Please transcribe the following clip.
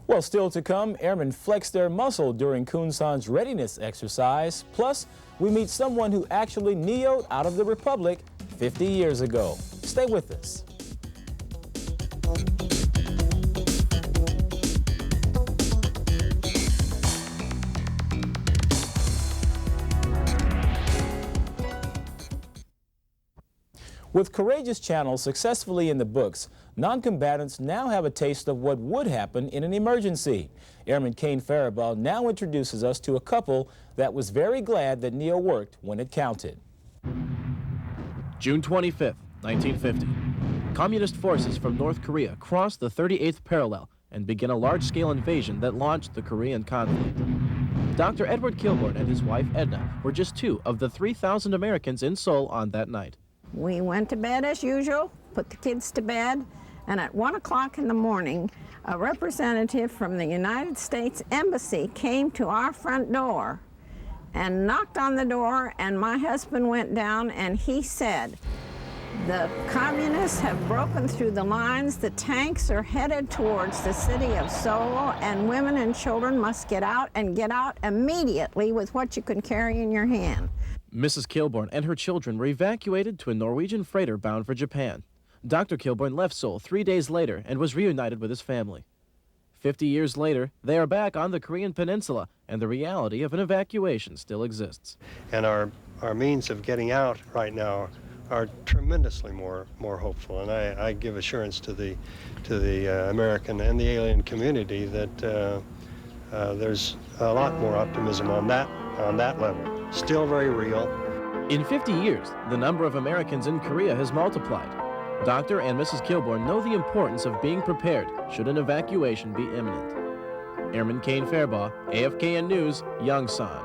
Well, still to come, airmen flex their muscle during Kunsan's readiness exercise. Plus, we meet someone who actually NEO'd out of the Republic 50 years ago. Stay with us. With courageous channels successfully in the books, non-combatants now have a taste of what would happen in an emergency. Airman Kane Faribault now introduces us to a couple that was very glad that NEO worked when it counted. June 25th, 1950. Communist forces from North Korea crossed the 38th parallel and began a large-scale invasion that launched the Korean conflict. Dr. Edward Kilbourne and his wife Edna were just 2 of the 3,000 Americans in Seoul on that night. We went to bed as usual, put the kids to bed, and at 1 o'clock in the morning, a representative from the United States Embassy came to our front door and knocked on the door, and my husband went down and he said, "The communists have broken through the lines, the tanks are headed towards the city of Seoul, and women and children must get out and get out immediately with what you can carry in your hand." Mrs. Kilbourne and her children were evacuated to a Norwegian freighter bound for Japan. Dr. Kilbourne left Seoul 3 days later and was reunited with his family. 50 years later, they are back on the Korean Peninsula, and the reality of an evacuation still exists. And our means of getting out right now are tremendously more hopeful, and I give assurance to the American and the alien community that there's a lot more optimism on that level. Still very real. In 50 years, the number of Americans in Korea has multiplied. Dr. and Mrs. Kilbourne know the importance of being prepared should an evacuation be imminent. Airman Kane Faribault, AFKN News, Yongsan.